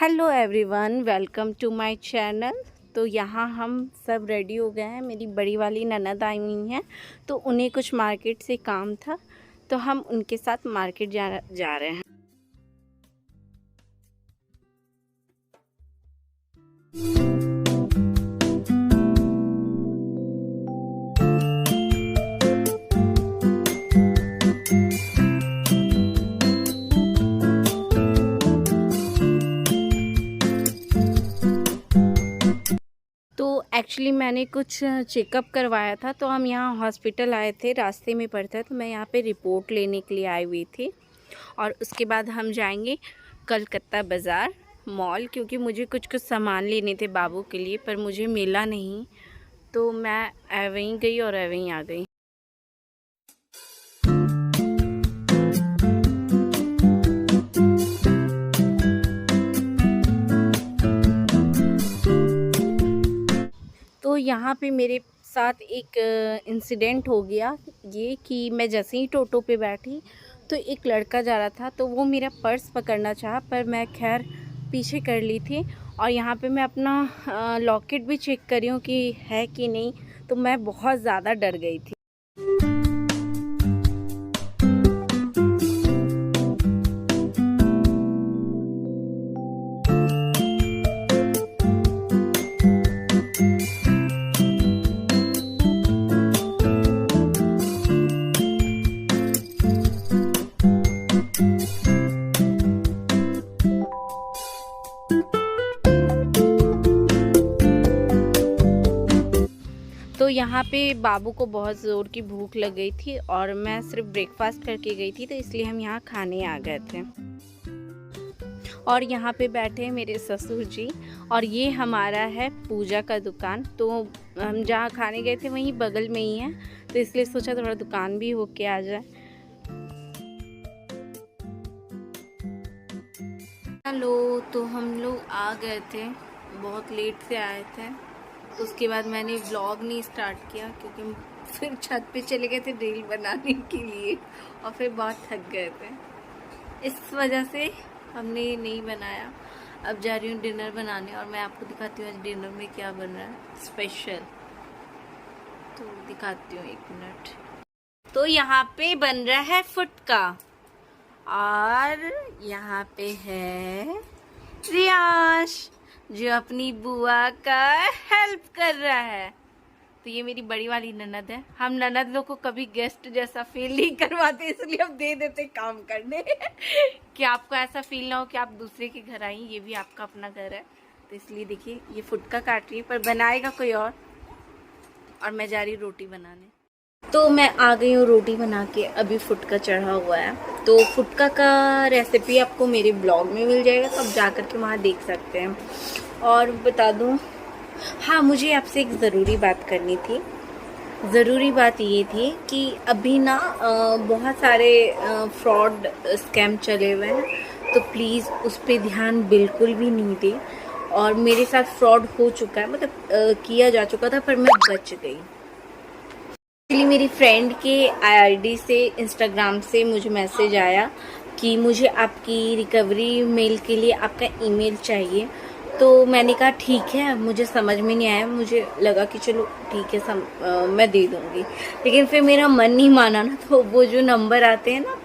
Hello everyone, welcome to my channel. तो यहाँ हम सब रेडी हो गए हैं। मेरी बड़ी वाली ननद आई हुई हैं, तो उन्हें कुछ मार्केट से काम था, तो हम उनके साथ मार्केट जा रहे हैं। तो एक्चुअली मैंने कुछ चेकअप करवाया था, तो हम यहाँ हॉस्पिटल आए थे, रास्ते में पड़ता है, तो मैं यहाँ पे रिपोर्ट लेने के लिए आई हुई थी। और उसके बाद हम जाएंगे कलकत्ता बाज़ार मॉल, क्योंकि मुझे कुछ सामान लेने थे बाबू के लिए, पर मुझे मिला नहीं, तो मैं ऐवे ही गई और ऐवे ही आ गई। तो यहाँ पे मेरे साथ एक इंसिडेंट हो गया, ये कि मैं जैसे ही टोटो पे बैठी तो एक लड़का जा रहा था, तो वो मेरा पर्स पकड़ना चाहा, पर मैं खैर पीछे कर ली थी। और यहाँ पे मैं अपना लॉकेट भी चेक कर रही हूँ कि है कि नहीं, तो मैं बहुत ज़्यादा डर गई थी। तो यहाँ पे बाबू को बहुत ज़ोर की भूख लग गई थी, और मैं सिर्फ ब्रेकफास्ट करके गई थी, तो इसलिए हम यहाँ खाने आ गए थे। और यहाँ पे बैठे हैं मेरे ससुर जी, और ये हमारा है पूजा का दुकान। तो हम जहाँ खाने गए थे वहीं बगल में ही है, तो इसलिए सोचा थोड़ा दुकान भी होके आ जाए। हेलो, तो हम लोग आ गए थे, बहुत लेट से आए थे। उसके बाद मैंने व्लॉग नहीं स्टार्ट किया, क्योंकि फिर छत पे चले गए थे रील बनाने के लिए, और फिर बहुत थक गए थे, इस वजह से हमने नहीं बनाया। अब जा रही हूँ डिनर बनाने, और मैं आपको दिखाती हूँ आज डिनर में क्या बन रहा है स्पेशल। तो दिखाती हूँ, 1 मिनट। तो यहाँ पे बन रहा है फुटका, और यहाँ पे है रियाश, जो अपनी बुआ का हेल्प कर रहा है। तो ये मेरी बड़ी वाली ननद है। हम ननद लोग को कभी गेस्ट जैसा फील नहीं करवाते, इसलिए हम दे देते काम करने कि आपको ऐसा फील ना हो कि आप दूसरे के घर आई, ये भी आपका अपना घर है। तो इसलिए देखिए, ये फुटका काट रही है, पर बनाएगा कोई और मैं जा रही रोटी बनाने। तो मैं आ गई हूँ रोटी बना के, अभी फुटका चढ़ा हुआ है। तो फुटका का रेसिपी आपको मेरे ब्लॉग में मिल जाएगा, तो आप जा कर के वहाँ देख सकते हैं। और बता दूँ, हाँ, मुझे आपसे एक ज़रूरी बात करनी थी। ज़रूरी बात ये थी कि अभी ना बहुत सारे फ्रॉड स्कैम चले हुए हैं, तो प्लीज़ उस पर ध्यान बिल्कुल भी नहीं दें। और मेरे साथ फ्रॉड हो चुका है, मतलब किया जा चुका था, पर मैं बच गई। एक्चुअली मेरी फ्रेंड के आईडी से, इंस्टाग्राम से मुझे मैसेज आया कि मुझे आपकी रिकवरी मेल के लिए आपका ईमेल चाहिए। तो मैंने कहा ठीक है, मुझे समझ में नहीं आया, मुझे लगा कि चलो ठीक है, मैं दे दूँगी। लेकिन फिर मेरा मन नहीं माना ना, तो वो जो नंबर आते हैं ना,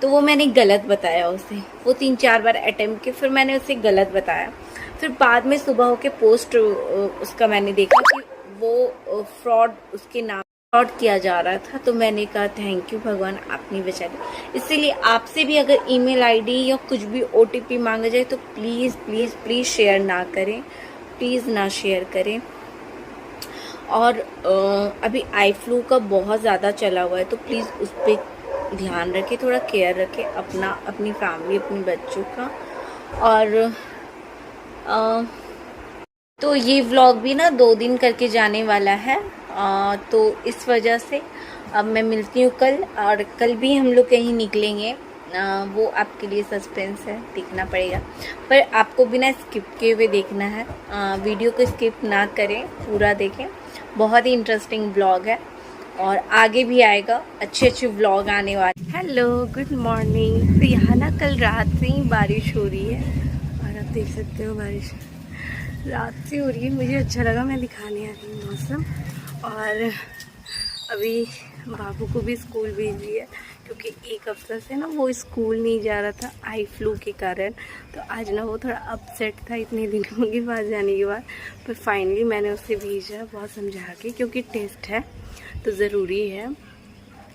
तो वो मैंने गलत बताया उसे। वो 3-4 बार अटेम्प्ट किए, फिर मैंने उसे गलत बताया। फिर बाद में सुबह होके पोस्ट उसका मैंने देखा कि वो फ्रॉड, उसके नाम फ्रॉड किया जा रहा था। तो मैंने कहा थैंक यू भगवान, आपने बचा लिया। इसीलिए आपसे भी अगर ईमेल आईडी या कुछ भी ओटीपी मांगा जाए, तो प्लीज़ प्लीज़ प्लीज़ शेयर ना करें, प्लीज़ ना शेयर करें। और अभी आई फ्लू का बहुत ज़्यादा चला हुआ है, तो प्लीज़ उस पर ध्यान रखें, थोड़ा केयर रखें अपना, अपनी फैमिली, अपने बच्चों का। और तो ये व्लॉग भी ना 2 दिन करके जाने वाला है, तो इस वजह से अब मैं मिलती हूँ कल, और कल भी हम लोग कहीं निकलेंगे। वो आपके लिए सस्पेंस है, देखना पड़ेगा, पर आपको बिना स्किप किए हुए देखना है। वीडियो को स्किप ना करें, पूरा देखें, बहुत ही इंटरेस्टिंग व्लॉग है, और आगे भी आएगा, अच्छे अच्छे व्लॉग आने वाले। Hello, good morning. तो यहाँ ना कल रात से ही बारिश हो रही है, और अब देख सकते हो बारिश रात से हो रही है। मुझे अच्छा लगा, मैं दिखाने आ रही हूँ मौसम। और अभी बाबू को भी स्कूल भेज दिया क्योंकि एक हफ्ते से ना वो स्कूल नहीं जा रहा था आई फ्लू के कारण। तो आज ना वो थोड़ा अपसेट था इतने दिनों के बाद जाने के बाद। पर फाइनली मैंने उसे भेजा बहुत समझा के, क्योंकि टेस्ट है तो ज़रूरी है।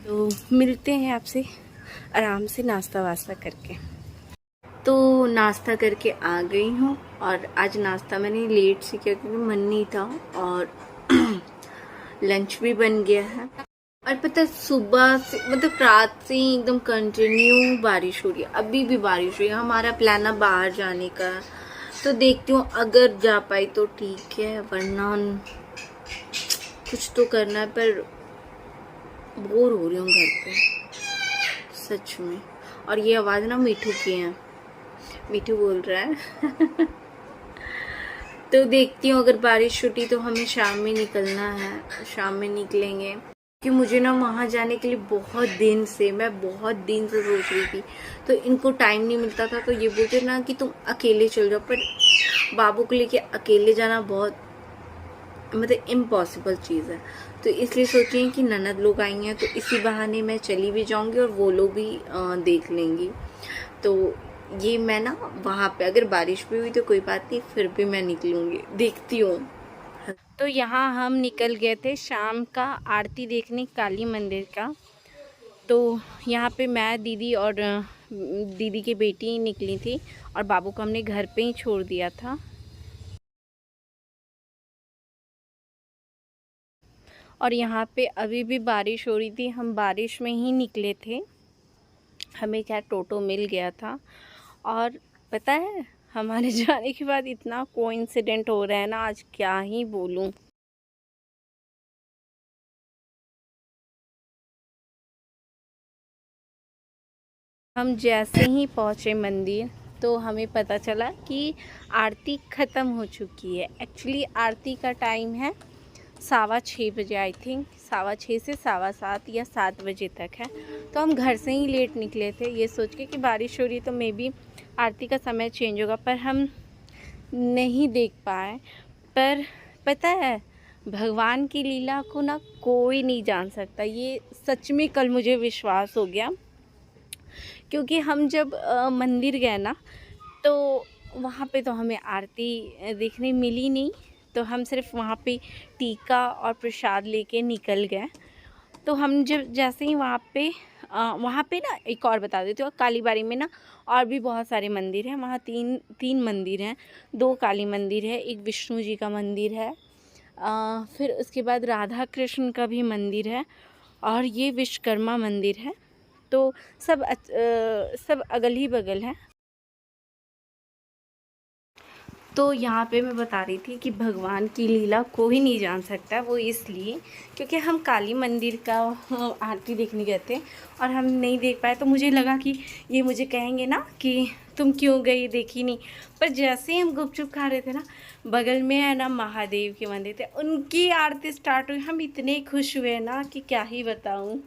तो मिलते हैं आपसे आराम से नाश्ता वास्ता करके। तो नाश्ता करके आ गई हूँ और आज नाश्ता मैंने लेट से किया क्योंकि मन नहीं था, और लंच भी बन गया है। और पता है सुबह से मतलब रात से ही एकदम कंटिन्यू बारिश हो रही है, अभी भी बारिश हो रही है। हमारा प्लान है बाहर जाने का, तो देखती हूँ अगर जा पाई तो ठीक है, वरना कुछ तो करना है। पर बोर हो रही हूँ घर पे सच में। और ये आवाज़ ना मीठू की है, मीठू बोल रहा है तो देखती हूँ अगर बारिश छुटी तो हमें शाम में निकलना है, शाम में निकलेंगे। कि मुझे ना वहाँ जाने के लिए मैं बहुत दिन से सोच रही थी, तो इनको टाइम नहीं मिलता था। तो ये बोलते ना कि तुम अकेले चल जाओ, पर बाबू को लेके अकेले जाना बहुत मतलब इम्पॉसिबल चीज़ है। तो इसलिए सोची कि ननद लोग आई हैं तो इसी बहाने मैं चली भी जाऊंगी और वो लोग भी देख लेंगी। तो ये मैं ना वहाँ पे अगर बारिश भी हुई तो कोई बात नहीं, फिर भी मैं निकलूंगी, देखती हूँ। तो यहाँ हम निकल गए थे शाम का आरती देखने काली मंदिर का। तो यहाँ पे मैं, दीदी और दीदी की बेटी निकली थी और बाबू को हमने घर पे ही छोड़ दिया था। और यहाँ पे अभी भी बारिश हो रही थी, हम बारिश में ही निकले थे। हमें क्या टोटो मिल गया था। और पता है हमारे जाने के बाद इतना कोइंसिडेंट हो रहा है ना, आज क्या ही बोलूं। हम जैसे ही पहुँचे मंदिर तो हमें पता चला कि आरती ख़त्म हो चुकी है। एक्चुअली आरती का टाइम है 6:15 बजे, आई थिंक 6:15 से 7:15 या 7 बजे तक है। तो हम घर से ही लेट निकले थे ये सोच के कि बारिश हो रही तो मे बी आरती का समय चेंज होगा, पर हम नहीं देख पाए। पर पता है भगवान की लीला को ना कोई नहीं जान सकता, ये सच में कल मुझे विश्वास हो गया। क्योंकि हम जब मंदिर गए ना तो वहाँ पे तो हमें आरती देखने मिली नहीं, तो हम सिर्फ वहाँ पे टीका और प्रसाद लेके निकल गए। तो हम जब जैसे ही वहाँ पे ना एक और बता देती हूँ, कालीबाड़ी में ना और भी बहुत सारे मंदिर हैं। वहाँ तीन मंदिर हैं, 2 काली मंदिर है, एक विष्णु जी का मंदिर है, फिर उसके बाद राधा कृष्ण का भी मंदिर है, और ये विश्वकर्मा मंदिर है। तो सब अगल ही बगल हैं। तो यहाँ पे मैं बता रही थी कि भगवान की लीला कोई नहीं जान सकता, वो इसलिए क्योंकि हम काली मंदिर का आरती देखने गए थे और हम नहीं देख पाए। तो मुझे लगा कि ये मुझे कहेंगे ना कि तुम क्यों गई, देखी नहीं। पर जैसे ही हम गुपचुप खा रहे थे ना, बगल में है ना महादेव के मंदिर थे, उनकी आरती स्टार्ट हुई। हम इतने खुश हुए ना कि क्या ही बताऊँ।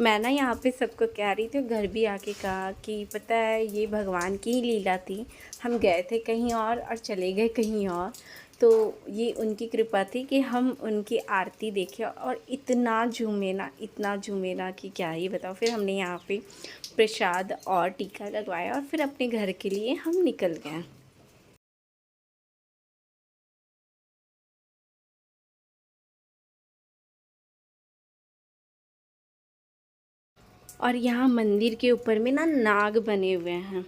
मैं ना यहाँ पे सबको कह रही थी, घर भी आके कहा कि पता है ये भगवान की ही लीला थी। हम गए थे कहीं और चले गए कहीं और, तो ये उनकी कृपा थी कि हम उनकी आरती देखें और इतना झूमे ना कि क्या ही बताओ। फिर हमने यहाँ पे प्रसाद और टीका लगवाया और फिर अपने घर के लिए हम निकल गए। और यहाँ मंदिर के ऊपर में ना नाग बने हुए हैं,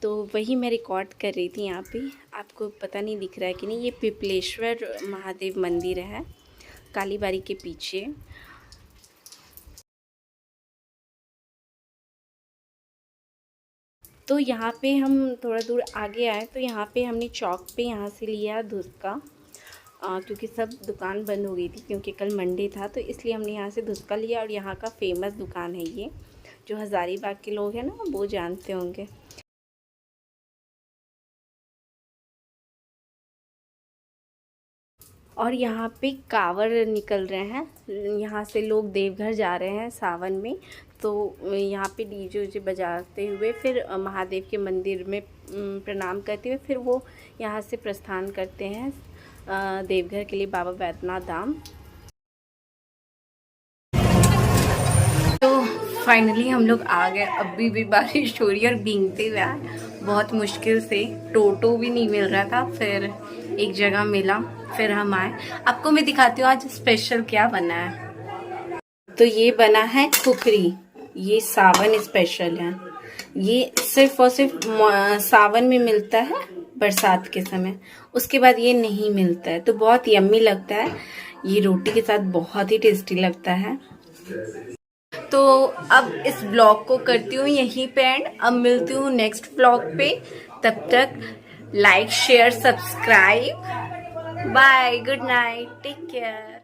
तो वही मैं रिकॉर्ड कर रही थी। यहाँ पे आपको पता नहीं दिख रहा है कि नहीं, ये पिपलेश्वर महादेव मंदिर है कालीबाड़ी के पीछे। तो यहाँ पे हम थोड़ा दूर आगे आए तो यहाँ पे हमने चौक पे यहाँ से लिया धुसका, क्योंकि सब दुकान बंद हो गई थी क्योंकि कल मंडे था, तो इसलिए हमने यहाँ से धुसका लिया। और यहाँ का फेमस दुकान है ये, जो हज़ारीबाग के लोग हैं ना वो जानते होंगे। और यहाँ पे कांवड़ निकल रहे हैं, यहाँ से लोग देवघर जा रहे हैं सावन में, तो यहाँ पे डीजे उजे बजाते हुए फिर महादेव के मंदिर में प्रणाम करते हुए फिर वो यहाँ से प्रस्थान करते हैं देवघर के लिए, बाबा बैद्यनाथ धाम। तो फाइनली हम लोग आ गए। अभी भी बारिश हो रही है और भीगते हुए आए, बहुत मुश्किल से, टोटो भी नहीं मिल रहा था, फिर एक जगह मिला, फिर हम आए। आपको मैं दिखाती हूँ आज स्पेशल क्या बना है। तो ये बना है खुखरी, ये सावन स्पेशल है। ये सिर्फ और सिर्फ सावन में मिलता है, बरसात के समय, उसके बाद ये नहीं मिलता है। तो बहुत यम्मी लगता है, ये रोटी के साथ बहुत ही टेस्टी लगता है। तो अब इस ब्लॉग को करती हूँ यहीं पे एंड, अब मिलती हूँ नेक्स्ट ब्लॉग पे। तब तक like share subscribe, bye, good night, take care.